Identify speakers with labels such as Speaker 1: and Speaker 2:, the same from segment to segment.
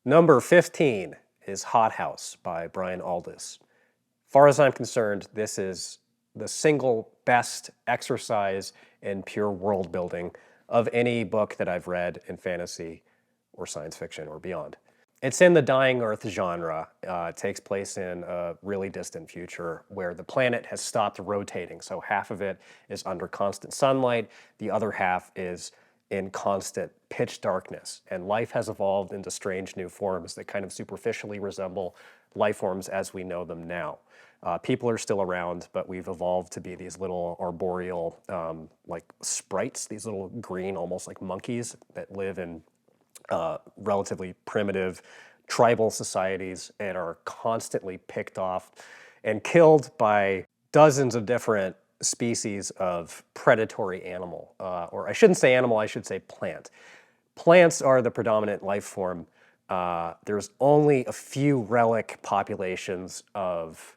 Speaker 1: Number 15 is Hothouse by Brian Aldiss. Far as I'm concerned, this is the single best exercise in pure world building of any book that I've read in fantasy or science fiction or beyond. It's in the Dying Earth genre. It takes place in a really distant future where the planet has stopped rotating. So half of it is under constant sunlight, the other half is in constant pitch darkness. And life has evolved into strange new forms that kind of superficially resemble life forms as we know them now. People are still around, but we've evolved to be these little arboreal like sprites, these little green, almost like monkeys that live in relatively primitive tribal societies and are constantly picked off and killed by dozens of different species of predatory animal. Or I shouldn't say animal, I should say plant. Plants are the predominant life form. There's only a few relic populations of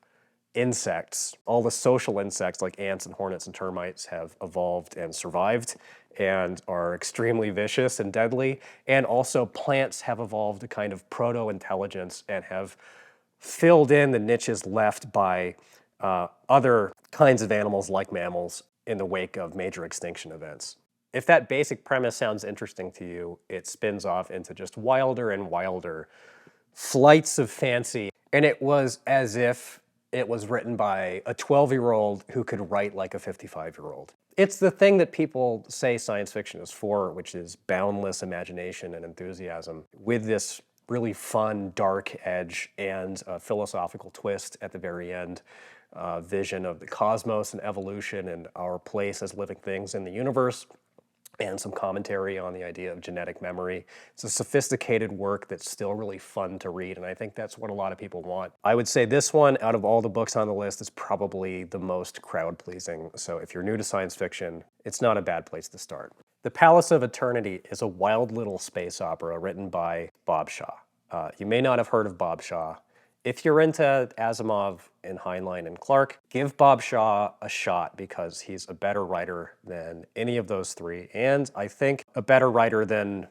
Speaker 1: insects. All the social insects like ants and hornets and termites have evolved and survived and are extremely vicious and deadly. And also plants have evolved a kind of proto-intelligence and have filled in the niches left by other kinds of animals like mammals in the wake of major extinction events. If that basic premise sounds interesting to you, it spins off into just wilder and wilder flights of fancy. And it was as if it was written by a 12-year-old who could write like a 55-year-old. It's the thing that people say science fiction is for, which is boundless imagination and enthusiasm, with this really fun, dark edge and a philosophical twist at the very end, vision of the cosmos and evolution and our place as living things in the universe, and some commentary on the idea of genetic memory. It's a sophisticated work that's still really fun to read, and I think that's what a lot of people want. I would say this one, out of all the books on the list, is probably the most crowd-pleasing. So if you're new to science fiction, it's not a bad place to start. The Palace of Eternity is a wild little space opera written by Bob Shaw. You may not have heard of Bob Shaw. If you're into Asimov and Heinlein and Clarke, give Bob Shaw a shot because he's a better writer than any of those three, and I think a better writer than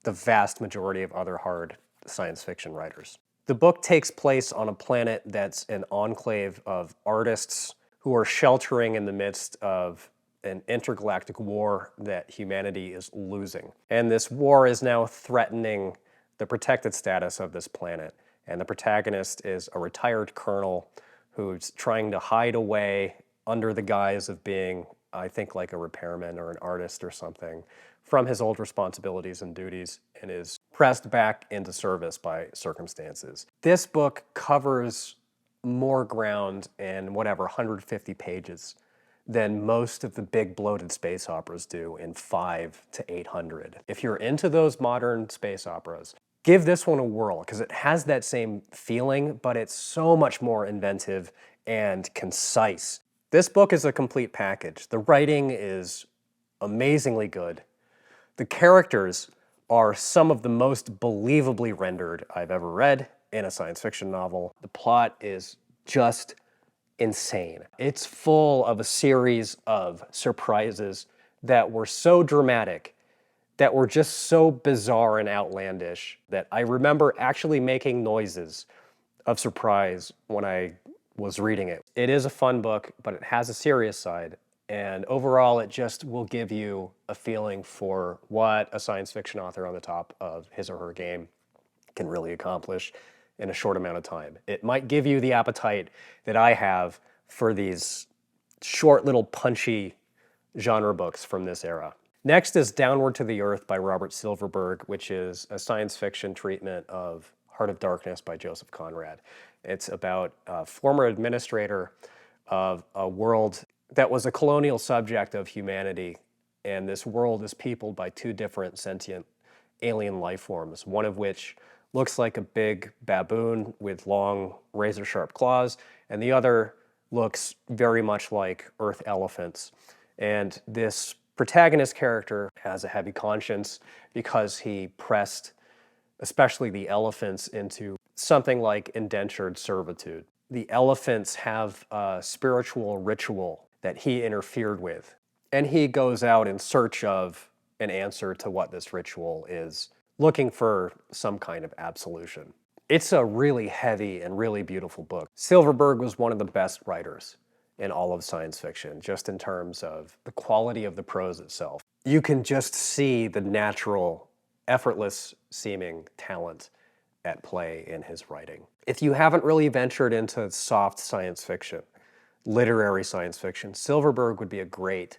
Speaker 1: the vast majority of other hard science fiction writers. The book takes place on a planet that's an enclave of artists who are sheltering in the midst of an intergalactic war that humanity is losing. And this war is now threatening the protected status of this planet. And the protagonist is a retired colonel who's trying to hide away under the guise of being, I think, like a repairman or an artist or something, from his old responsibilities and duties, and is pressed back into service by circumstances. This book covers more ground in whatever, 150 pages than most of the big bloated space operas do in 500 to 800. If you're into those modern space operas, give this one a whirl, because it has that same feeling, but it's so much more inventive and concise. This book is a complete package. The writing is amazingly good. The characters are some of the most believably rendered I've ever read in a science fiction novel. The plot is just insane. It's full of a series of surprises that were so dramatic, that were just so bizarre and outlandish that I remember actually making noises of surprise when I was reading it. It is a fun book, but it has a serious side, and overall it just will give you a feeling for what a science fiction author on the top of his or her game can really accomplish in a short amount of time. It might give you the appetite that I have for these short little punchy genre books from this era. Next is Downward to the Earth by Robert Silverberg, which is a science fiction treatment of Heart of Darkness by Joseph Conrad. It's about a former administrator of a world that was a colonial subject of humanity, and this world is peopled by two different sentient alien life forms, one of which looks like a big baboon with long razor-sharp claws, and the other looks very much like Earth elephants. And this protagonist character has a heavy conscience because he pressed especially the elephants into something like indentured servitude. The elephants have a spiritual ritual that he interfered with, and he goes out in search of an answer to what this ritual is, looking for some kind of absolution. It's a really heavy and really beautiful book. Silverberg was one of the best writers in all of science fiction, just in terms of the quality of the prose itself. You can just see the natural, effortless seeming talent at play in his writing. If you haven't really ventured into soft science fiction, literary science fiction, Silverberg would be a great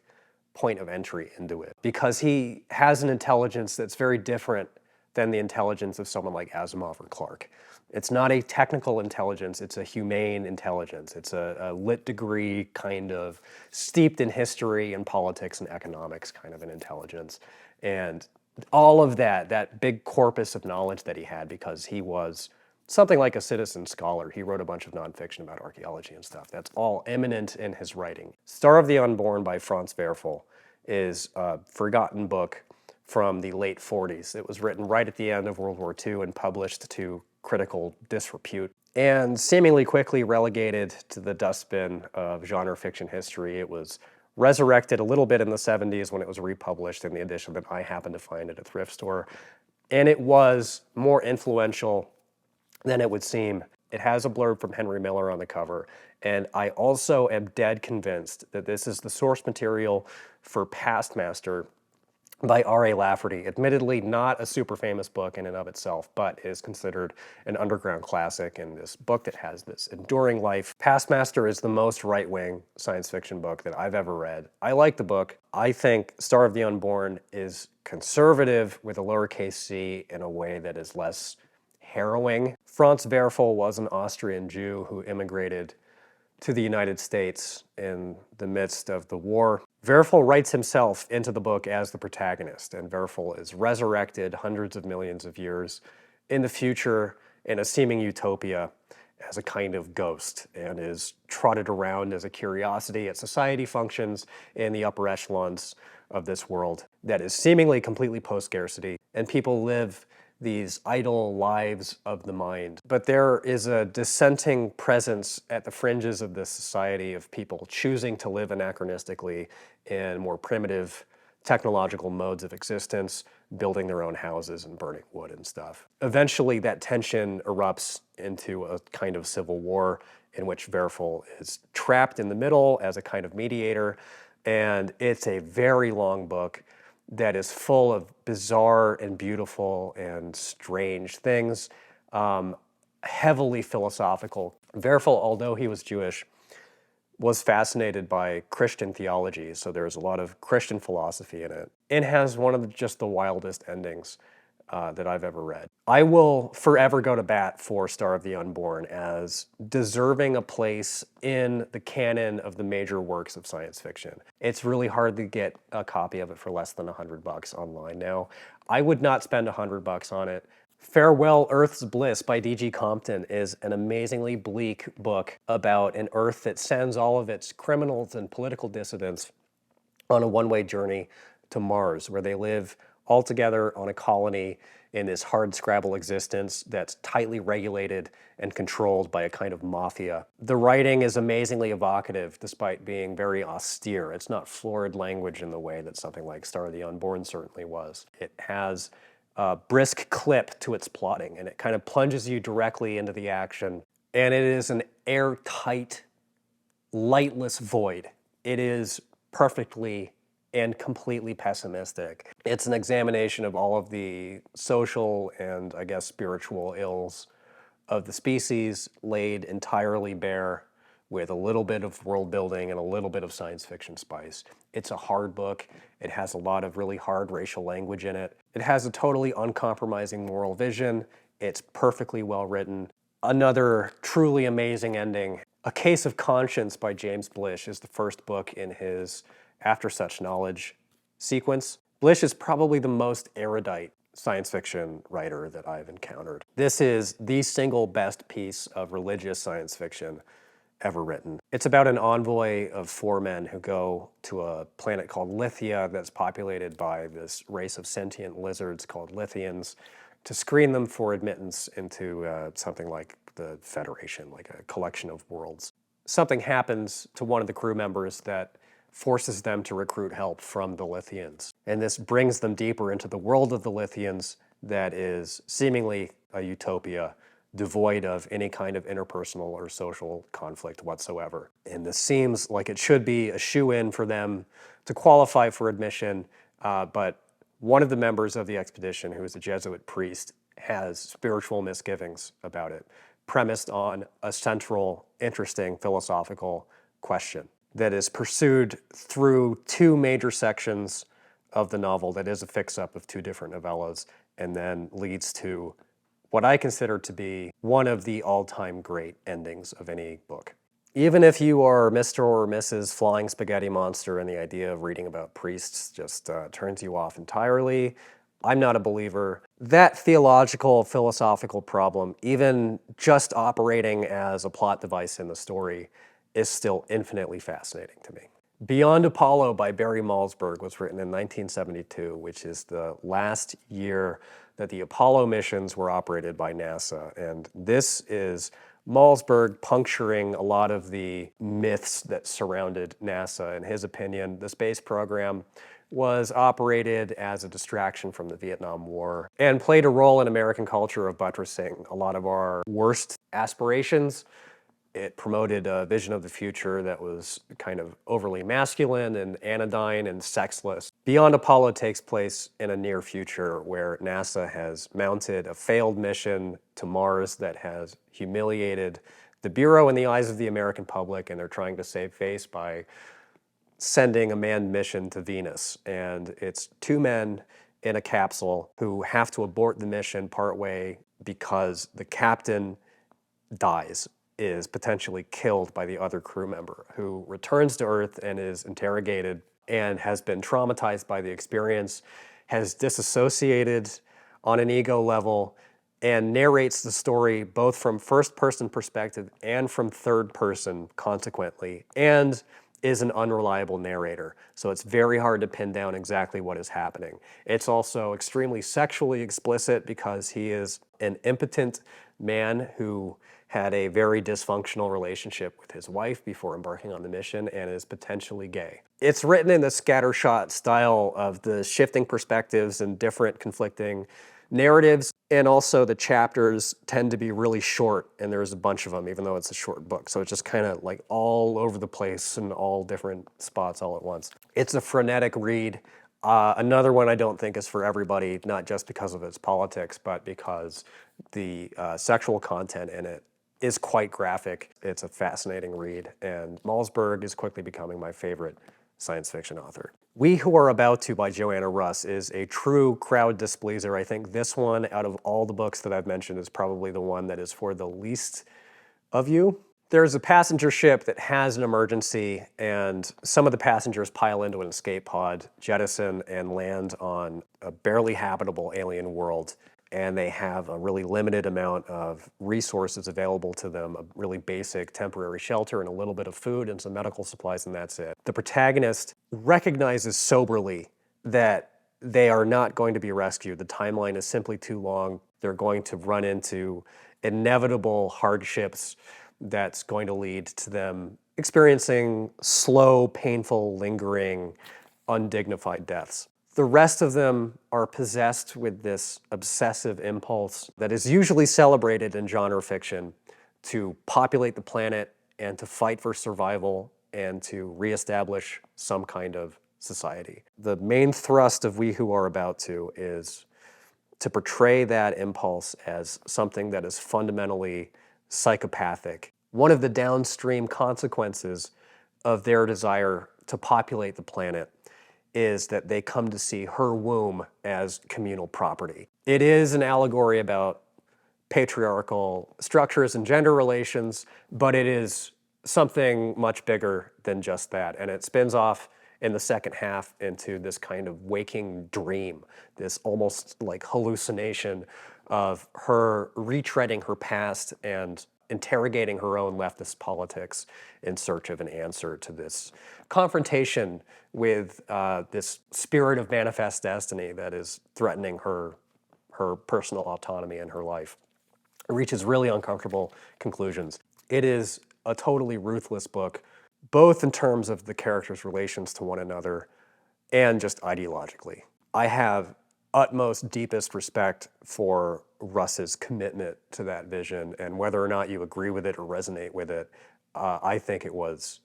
Speaker 1: point of entry into it, because he has an intelligence that's very different than the intelligence of someone like Asimov or Clarke. It's not a technical intelligence, it's a humane intelligence. It's a lit degree kind of steeped in history and politics and economics kind of an intelligence. And all of that big corpus of knowledge that he had, because he was something like a citizen scholar. He wrote a bunch of nonfiction about archaeology and stuff. That's all eminent in his writing. Star of the Unborn by Franz Werfel is a forgotten book from the late 40s. It was written right at the end of World War II and published to critical disrepute, and seemingly quickly relegated to the dustbin of genre fiction history. It was resurrected a little bit in the 70s when it was republished in the edition that I happened to find at a thrift store, and it was more influential than it would seem. It has a blurb from Henry Miller on the cover, and I also am dead convinced that this is the source material for Pastmaster by R.A. Lafferty. Admittedly not a super famous book in and of itself, but is considered an underground classic, and this book that has this enduring life. Pastmaster is the most right-wing science fiction book that I've ever read. I like the book. I think Star of the Unborn is conservative with a lowercase c in a way that is less harrowing. Franz Werfel was an Austrian Jew who immigrated to the United States in the midst of the war. Werfel writes himself into the book as the protagonist, and Werfel is resurrected hundreds of millions of years in the future in a seeming utopia as a kind of ghost, and is trotted around as a curiosity at society functions in the upper echelons of this world that is seemingly completely post-scarcity, and people live these idle lives of the mind. But there is a dissenting presence at the fringes of this society of people choosing to live anachronistically in more primitive technological modes of existence, building their own houses and burning wood and stuff. Eventually that tension erupts into a kind of civil war in which Werfel is trapped in the middle as a kind of mediator, and it's a very long book that is full of bizarre and beautiful and strange things, heavily philosophical. Werfel, although he was Jewish, was fascinated by Christian theology, so there's a lot of Christian philosophy in it, and has one of just the wildest endings that I've ever read. I will forever go to bat for Star of the Unborn as deserving a place in the canon of the major works of science fiction. It's really hard to get a copy of it for less than $100 online now. I would not spend $100 on it. Farewell Earth's Bliss by D.G. Compton is an amazingly bleak book about an Earth that sends all of its criminals and political dissidents on a one-way journey to Mars, where they live all together on a colony in this hard-scrabble existence that's tightly regulated and controlled by a kind of mafia. The writing is amazingly evocative despite being very austere. It's not florid language in the way that something like Star of the Unborn certainly was. It has a brisk clip to its plotting, and it kind of plunges you directly into the action. And it is an airtight, lightless void. It is perfectly and completely pessimistic. It's an examination of all of the social and, I guess, spiritual ills of the species laid entirely bare with a little bit of world building and a little bit of science fiction spice. It's a hard book. It has a lot of really hard racial language in it. It has a totally uncompromising moral vision. It's perfectly well written. Another truly amazing ending. A Case of Conscience by James Blish is the first book in his After Such Knowledge sequence. Blish is probably the most erudite science fiction writer that I've encountered. This is the single best piece of religious science fiction ever written. It's about an envoy of 4 men who go to a planet called Lithia that's populated by this race of sentient lizards called Lithians to screen them for admittance into something like the Federation, like a collection of worlds. Something happens to one of the crew members that forces them to recruit help from the Lithians. And this brings them deeper into the world of the Lithians that is seemingly a utopia, devoid of any kind of interpersonal or social conflict whatsoever. And this seems like it should be a shoe-in for them to qualify for admission, but one of the members of the expedition, who is a Jesuit priest, has spiritual misgivings about it, premised on a central, interesting philosophical question that is pursued through two major sections of the novel that is a fix-up of two different novellas, and then leads to what I consider to be one of the all-time great endings of any book. Even if you are Mr. or Mrs. Flying Spaghetti Monster and the idea of reading about priests just turns you off entirely, I'm not a believer. That theological, philosophical problem, even just operating as a plot device in the story, is still infinitely fascinating to me. Beyond Apollo by Barry Malzberg was written in 1972, which is the last year that the Apollo missions were operated by NASA. And this is Malzberg puncturing a lot of the myths that surrounded NASA. In his opinion, the space program was operated as a distraction from the Vietnam War and played a role in American culture of buttressing a lot of our worst aspirations. It promoted a vision of the future that was kind of overly masculine and anodyne and sexless. Beyond Apollo takes place in a near future where NASA has mounted a failed mission to Mars that has humiliated the Bureau in the eyes of the American public, and they're trying to save face by sending a manned mission to Venus. And it's two men in a capsule who have to abort the mission partway because the captain dies, is potentially killed by the other crew member, who returns to Earth and is interrogated and has been traumatized by the experience, has disassociated on an ego level, and narrates the story both from first-person perspective and from third-person, consequently, and is an unreliable narrator. So it's very hard to pin down exactly what is happening. It's also extremely sexually explicit because he is an impotent man who had a very dysfunctional relationship with his wife before embarking on the mission and is potentially gay. It's written in the scattershot style of the shifting perspectives and different conflicting narratives, and also the chapters tend to be really short, and there's a bunch of them, even though it's a short book. So it's just kind of like all over the place in all different spots all at once. It's a frenetic read. Another one I don't think is for everybody, not just because of its politics, but because the sexual content in it is quite graphic. It's a fascinating read, and Malzberg is quickly becoming my favorite science fiction author. We Who Are About To by Joanna Russ is a true crowd displeaser. I think this one, out of all the books that I've mentioned, is probably the one that is for the least of you. There's a passenger ship that has an emergency, and some of the passengers pile into an escape pod, jettison, and land on a barely habitable alien world. And they have a really limited amount of resources available to them, a really basic temporary shelter and a little bit of food and some medical supplies, and that's it. The protagonist recognizes soberly that they are not going to be rescued. The timeline is simply too long. They're going to run into inevitable hardships that's going to lead to them experiencing slow, painful, lingering, undignified deaths. The rest of them are possessed with this obsessive impulse that is usually celebrated in genre fiction to populate the planet and to fight for survival and to reestablish some kind of society. The main thrust of We Who Are About To is to portray that impulse as something that is fundamentally psychopathic. One of the downstream consequences of their desire to populate the planet is that they come to see her womb as communal property. It is an allegory about patriarchal structures and gender relations, but it is something much bigger than just that. And it spins off in the second half into this kind of waking dream, this almost like hallucination of her retreading her past and interrogating her own leftist politics in search of an answer to this confrontation with this spirit of manifest destiny that is threatening her personal autonomy in her life. It reaches really uncomfortable conclusions. It is a totally ruthless book, both in terms of the characters' relations to one another and just ideologically. I have utmost, deepest respect for Russ's commitment to that vision, and whether or not you agree with it or resonate with it, I think it was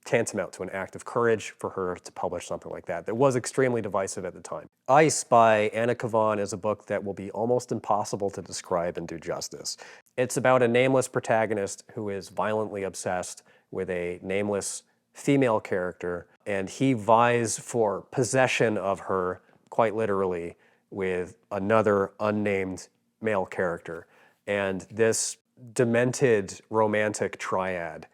Speaker 1: tantamount to an act of courage for her to publish something like that was extremely divisive at the time. Ice by Anna Kavan is a book that will be almost impossible to describe and do justice. It's about a nameless protagonist who is violently obsessed with a nameless female character, and he vies for possession of her, quite literally, with another unnamed male character. And this demented romantic triad,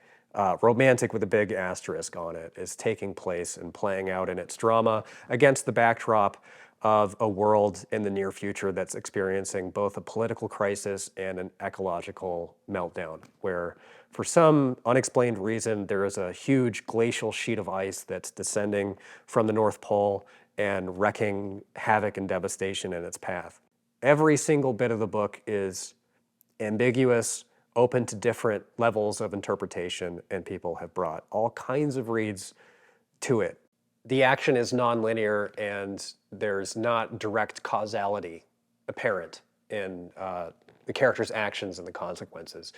Speaker 1: romantic with a big asterisk on it, is taking place and playing out in its drama against the backdrop of a world in the near future that's experiencing both a political crisis and an ecological meltdown, where for some unexplained reason there is a huge glacial sheet of ice that's descending from the North Pole and wreaking havoc and devastation in its path. Every single bit of the book is ambiguous, open to different levels of interpretation, and people have brought all kinds of reads to it. The action is nonlinear, and there's not direct causality apparent in the characters' actions and the consequences.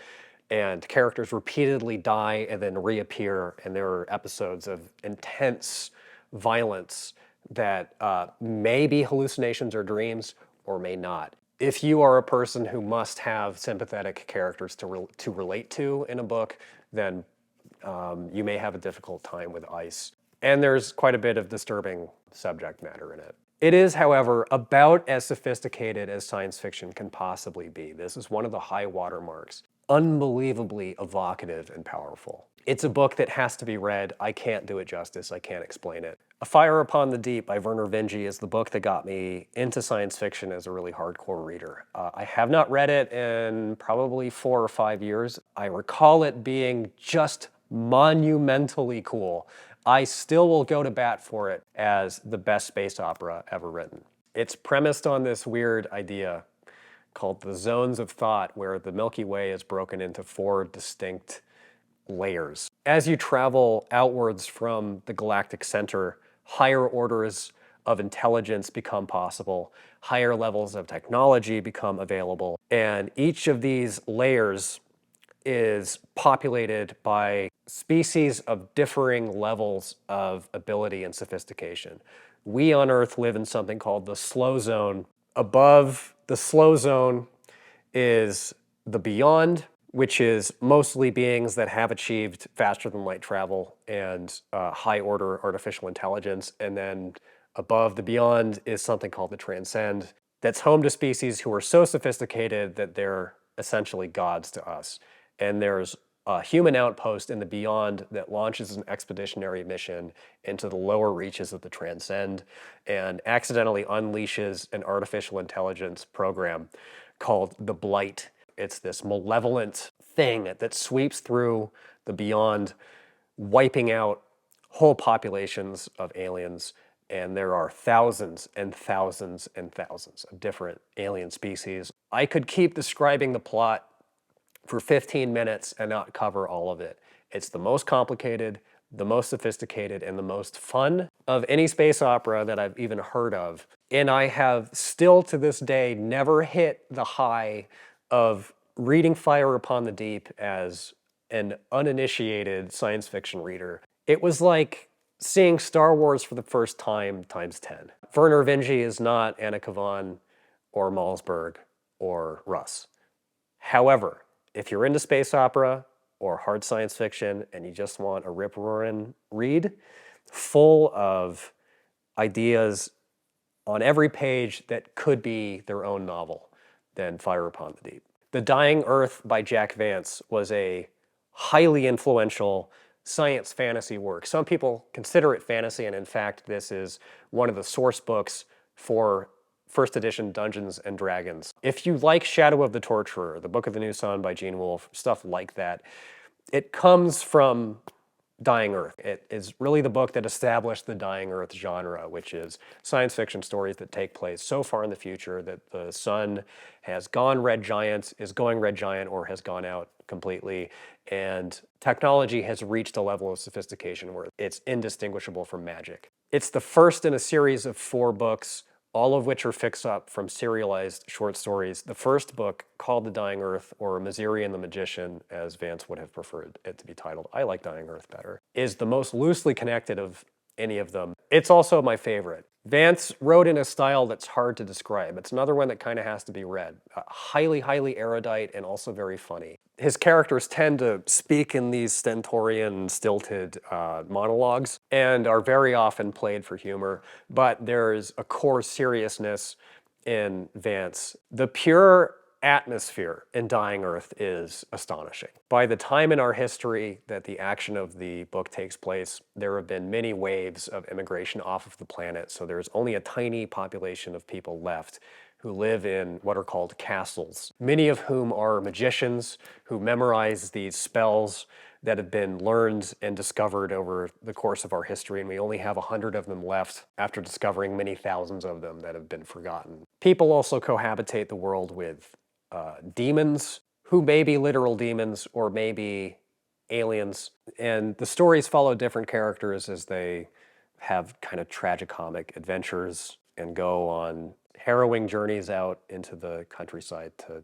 Speaker 1: And characters repeatedly die and then reappear, and there are episodes of intense violence that may be hallucinations or dreams, or may not. If you are a person who must have sympathetic characters to relate to in a book, then you may have a difficult time with Ice. And there's quite a bit of disturbing subject matter in it. It is, however, about as sophisticated as science fiction can possibly be. This is one of the high watermarks. Unbelievably evocative and powerful. It's a book that has to be read. I can't do it justice. I can't explain it. A Fire Upon the Deep by Vernor Vinge is the book that got me into science fiction as a really hardcore reader. I have not read it in probably 4 or 5 years. I recall it being just monumentally cool. I still will go to bat for it as the best space opera ever written. It's premised on this weird idea called the zones of thought, where the Milky Way is broken into 4 distinct layers. As you travel outwards from the galactic center, higher orders of intelligence become possible, higher levels of technology become available, and each of these layers is populated by species of differing levels of ability and sophistication. We on Earth live in something called the slow zone. Above the slow zone is the beyond, which is mostly beings that have achieved faster than light travel and high order artificial intelligence. And then above the beyond is something called the transcend, that's home to species who are so sophisticated that they're essentially gods to us. And there's a human outpost in the beyond that launches an expeditionary mission into the lower reaches of the transcend and accidentally unleashes an artificial intelligence program called the Blight. It's this malevolent thing that sweeps through the beyond, wiping out whole populations of aliens. And there are thousands and thousands and thousands of different alien species. I could keep describing the plot for 15 minutes and not cover all of it. It's the most complicated, the most sophisticated, and the most fun of any space opera that I've even heard of. And I have still to this day never hit the high of reading Fire Upon the Deep as an uninitiated science fiction reader. It was like seeing Star Wars for the first time times 10. Vernor Vinge is not Anna Kavan or Malzberg or Russ. However, if you're into space opera or hard science fiction and you just want a rip-roaring read full of ideas on every page that could be their own novel, then Fire Upon the Deep. The Dying Earth by Jack Vance was a highly influential science fantasy work. Some people consider it fantasy, and in fact, this is one of the source books for first edition Dungeons and Dragons. If you like Shadow of the Torturer, the Book of the New Sun by Gene Wolfe, stuff like that, it comes from Dying Earth. It is really the book that established the Dying Earth genre, which is science fiction stories that take place so far in the future that the sun has gone red giant, is going red giant, or has gone out completely, and technology has reached a level of sophistication where it's indistinguishable from magic. It's the first in a series of 4 books, all of which are fix-up from serialized short stories. The first book, called The Dying Earth, or Missouri and the Magician, as Vance would have preferred it to be titled, I like Dying Earth better, is the most loosely connected of any of them. It's also my favorite. Vance wrote in a style that's hard to describe. It's another one that kind of has to be read. Highly, highly erudite and also very funny. His characters tend to speak in these stentorian, stilted monologues and are very often played for humor, but there's a core seriousness in Vance. The pure atmosphere in Dying Earth is astonishing. By the time in our history that the action of the book takes place, there have been many waves of immigration off of the planet, so there's only a tiny population of people left who live in what are called castles, many of whom are magicians who memorize these spells that have been learned and discovered over the course of our history, and we only have 100 of them left after discovering many thousands of them that have been forgotten. People also cohabitate the world with demons, who may be literal demons or may be aliens, and the stories follow different characters as they have kind of tragicomic adventures and go on harrowing journeys out into the countryside to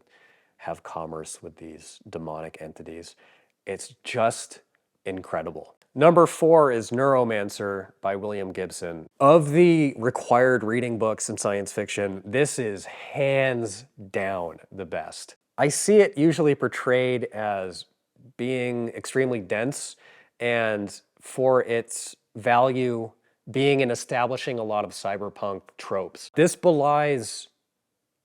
Speaker 1: have commerce with these demonic entities. It's just incredible. Number 4 is Neuromancer by William Gibson. Of the required reading books in science fiction, this is hands down the best. I see it usually portrayed as being extremely dense and for its value being in establishing a lot of cyberpunk tropes. This belies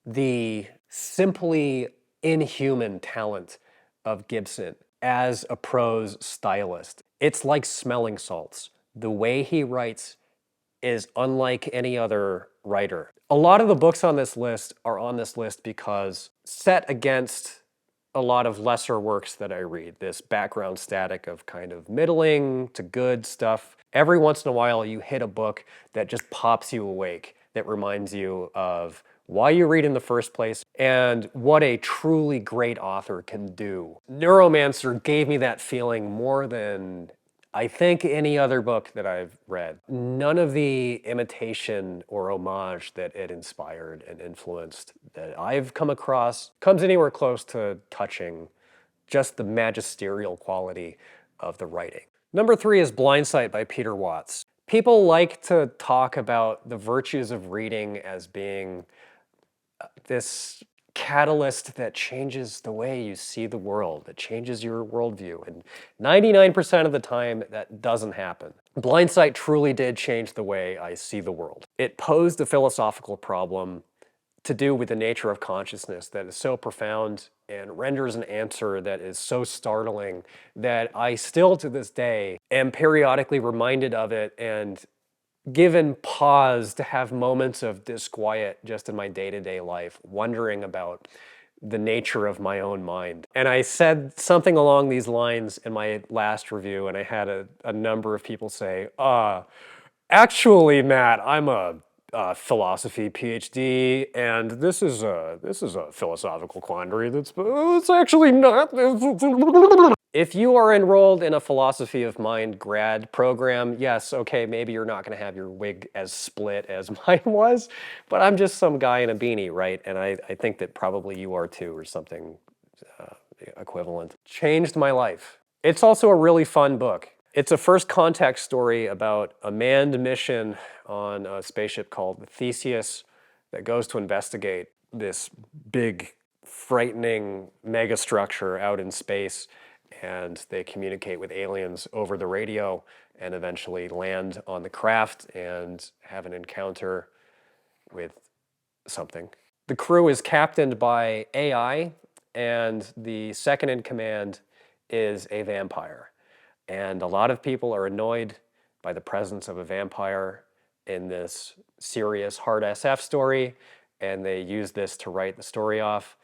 Speaker 1: the simply inhuman talent of Gibson as a prose stylist. It's like smelling salts. The way he writes is unlike any other writer. A lot of the books on this list are on this list because set against a lot of lesser works that I read, this background static of kind of middling to good stuff. Every once in a while you hit a book that just pops you awake, that reminds you of why you read in the first place and what a truly great author can do. Neuromancer gave me that feeling more than I think any other book that I've read. None of the imitation or homage that it inspired and influenced that I've come across comes anywhere close to touching just the magisterial quality of the writing. Number 3 is Blindsight by Peter Watts. People like to talk about the virtues of reading as being this catalyst that changes the way you see the world, that changes your worldview, and 99% of the time that doesn't happen. Blindsight truly did change the way I see the world. It posed a philosophical problem to do with the nature of consciousness that is so profound and renders an answer that is so startling that I still to this day am periodically reminded of it and given pause to have moments of disquiet just in my day-to-day life, wondering about the nature of my own mind. And I said something along these lines in my last review, and I had a number of people say, actually, Matt, I'm a philosophy PhD, and this is a philosophical quandary it's actually not. If you are enrolled in a philosophy of mind grad program, yes, okay, maybe you're not going to have your wig as split as mine was, but I'm just some guy in a beanie, right? And I think that probably you are too, or something equivalent. Changed my life. It's also a really fun book. It's a first contact story about a manned mission on a spaceship called Theseus that goes to investigate this big, frightening megastructure out in space, and they communicate with aliens over the radio and eventually land on the craft and have an encounter with something. The crew is captained by AI, and the second in command is a vampire. And a lot of people are annoyed by the presence of a vampire in this serious hard SF story, and they use this to write the story off.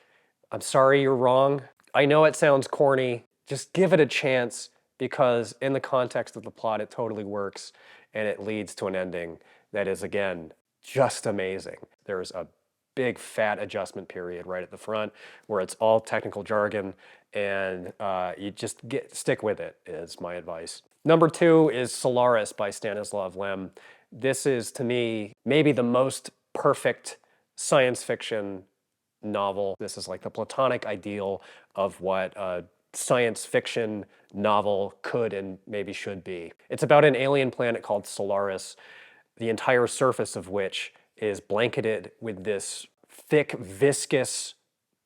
Speaker 1: I'm sorry you're wrong. I know it sounds corny. Just give it a chance, because in the context of the plot, it totally works, and it leads to an ending that is, again, just amazing. There's a big fat adjustment period right at the front where it's all technical jargon, and you just stick with it is my advice. Number 2 is Solaris by Stanislaw Lem. This is, to me, maybe the most perfect science fiction novel. This is like the platonic ideal of what a science fiction novel could and maybe should be. It's about an alien planet called Solaris, the entire surface of which is blanketed with this thick, viscous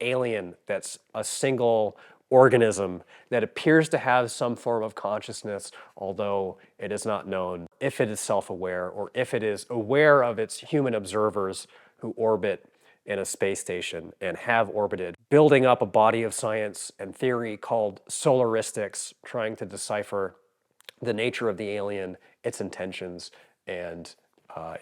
Speaker 1: alien that's a single organism that appears to have some form of consciousness, although it is not known if it is self-aware or if it is aware of its human observers who orbit in a space station and have orbited, building up a body of science and theory called solaristics, trying to decipher the nature of the alien, its intentions, and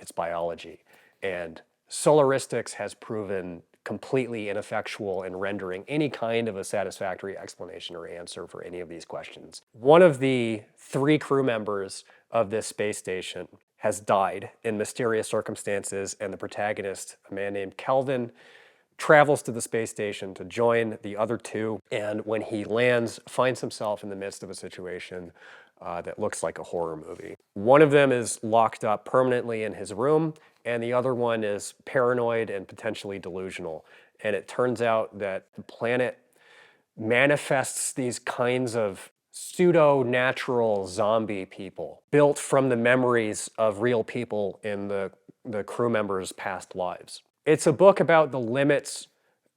Speaker 1: its biology. And solaristics has proven completely ineffectual in rendering any kind of a satisfactory explanation or answer for any of these questions. One of the 3 crew members of this space station has died in mysterious circumstances, and the protagonist, a man named Kelvin, travels to the space station to join the other 2, and when he lands, finds himself in the midst of a situation that looks like a horror movie. One of them is locked up permanently in his room, and the other one is paranoid and potentially delusional. And it turns out that the planet manifests these kinds of pseudo-natural zombie people built from the memories of real people in the crew members' past lives. It's a book about the limits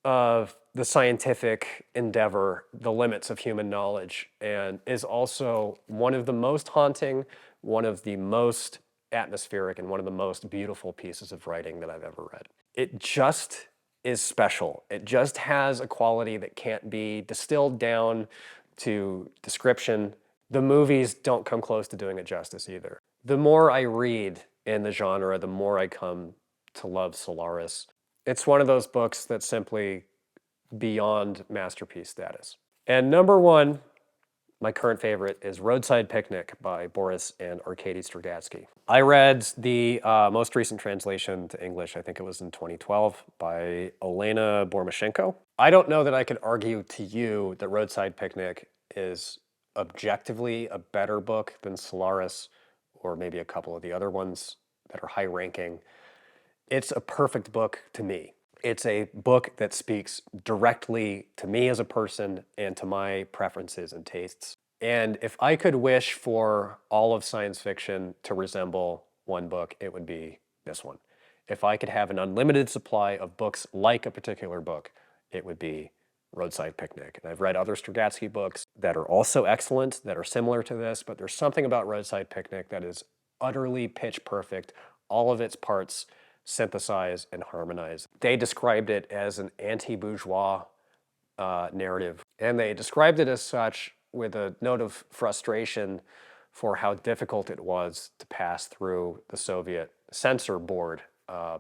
Speaker 1: of the scientific endeavor, the limits of human knowledge, and is also one of the most haunting, one of the most atmospheric, and one of the most beautiful pieces of writing that I've ever read. It just is special. It just has a quality that can't be distilled down to description. The movies don't come close to doing it justice either. The more I read in the genre, the more I come to love Solaris. It's one of those books that's simply beyond masterpiece status. And number 1, my current favorite, is Roadside Picnic by Boris and Arkady Strugatsky. I read the most recent translation to English, I think it was in 2012, by Elena Bormashenko. I don't know that I could argue to you that Roadside Picnic is objectively a better book than Solaris, or maybe a couple of the other ones that are high ranking. It's a perfect book to me. It's a book that speaks directly to me as a person and to my preferences and tastes. And if I could wish for all of science fiction to resemble one book, it would be this one. If I could have an unlimited supply of books like a particular book, it would be Roadside Picnic. And I've read other Strugatsky books that are also excellent, that are similar to this, but there's something about Roadside Picnic that is utterly pitch perfect, all of its parts synthesize and harmonize. They described it as an anti-bourgeois narrative, and they described it as such with a note of frustration for how difficult it was to pass through the Soviet censor board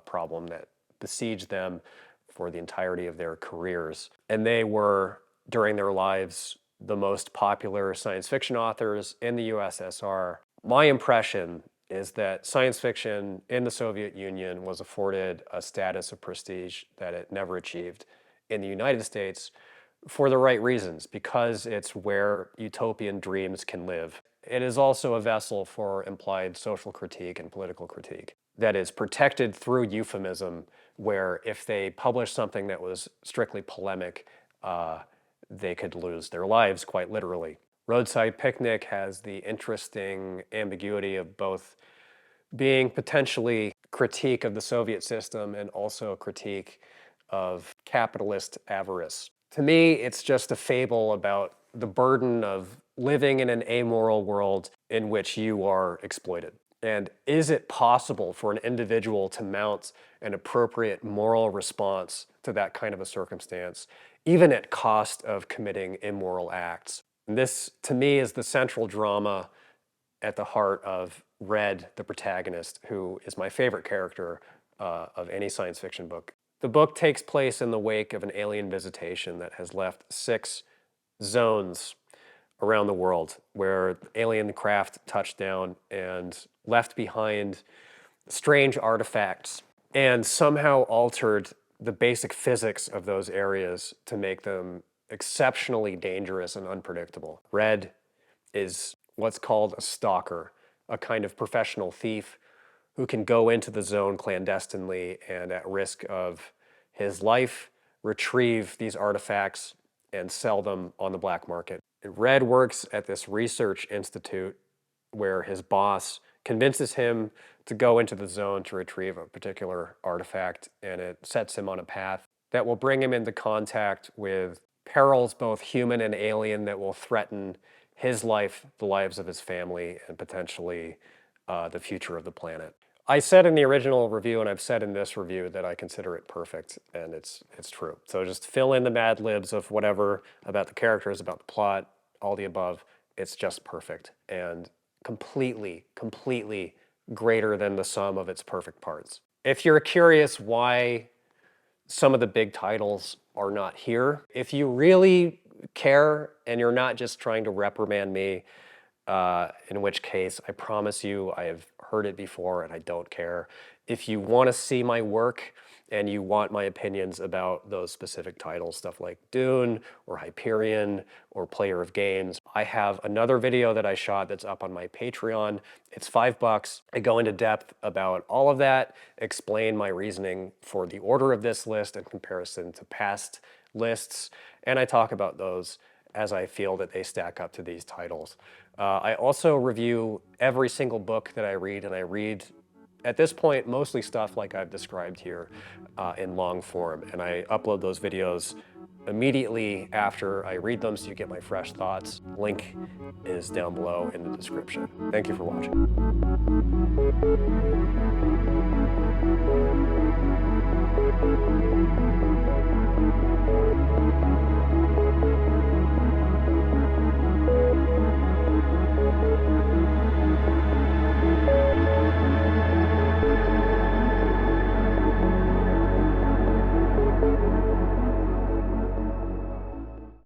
Speaker 1: problem that besieged them for the entirety of their careers. And they were, during their lives, the most popular science fiction authors in the USSR. My impression is that science fiction in the Soviet Union was afforded a status of prestige that it never achieved in the United States for the right reasons, because it's where utopian dreams can live. It is also a vessel for implied social critique and political critique that is protected through euphemism, where if they published something that was strictly polemic, they could lose their lives quite literally. Roadside Picnic has the interesting ambiguity of both being potentially critique of the Soviet system and also a critique of capitalist avarice. To me, it's just a fable about the burden of living in an amoral world in which you are exploited. And is it possible for an individual to mount an appropriate moral response to that kind of a circumstance, even at cost of committing immoral acts? And this, to me, is the central drama at the heart of Red, the protagonist, who is my favorite character of any science fiction book. The book takes place in the wake of an alien visitation that has left 6 zones around the world where alien craft touched down and left behind strange artifacts and somehow altered the basic physics of those areas to make them exceptionally dangerous and unpredictable. Red is what's called a stalker, a kind of professional thief who can go into the zone clandestinely and at risk of his life, retrieve these artifacts and sell them on the black market. Red works at this research institute where his boss convinces him to go into the zone to retrieve a particular artifact, and it sets him on a path that will bring him into contact with perils, both human and alien, that will threaten his life, the lives of his family, and potentially the future of the planet. I said in the original review, and I've said in this review, that I consider it perfect, and it's true. So just fill in the Mad Libs of whatever about the characters, about the plot, all the above. It's just perfect and completely greater than the sum of its perfect parts. If you're curious why some of the big titles are not here, if you really care and you're not just trying to reprimand me, in which case I promise you I have heard it before and I don't care. If you want to see my work and you want my opinions about those specific titles, stuff like Dune or Hyperion or Player of Games, I have another video that I shot that's up on my Patreon. It's $5. I go into depth about all of that, explain my reasoning for the order of this list in comparison to past lists, and I talk about those as I feel that they stack up to these titles. I also review every single book that I read, and I read, at this point, mostly stuff like I've described here in long form, and I upload those videos immediately after I read them so you get my fresh thoughts. Link is down below in the description. Thank you for watching.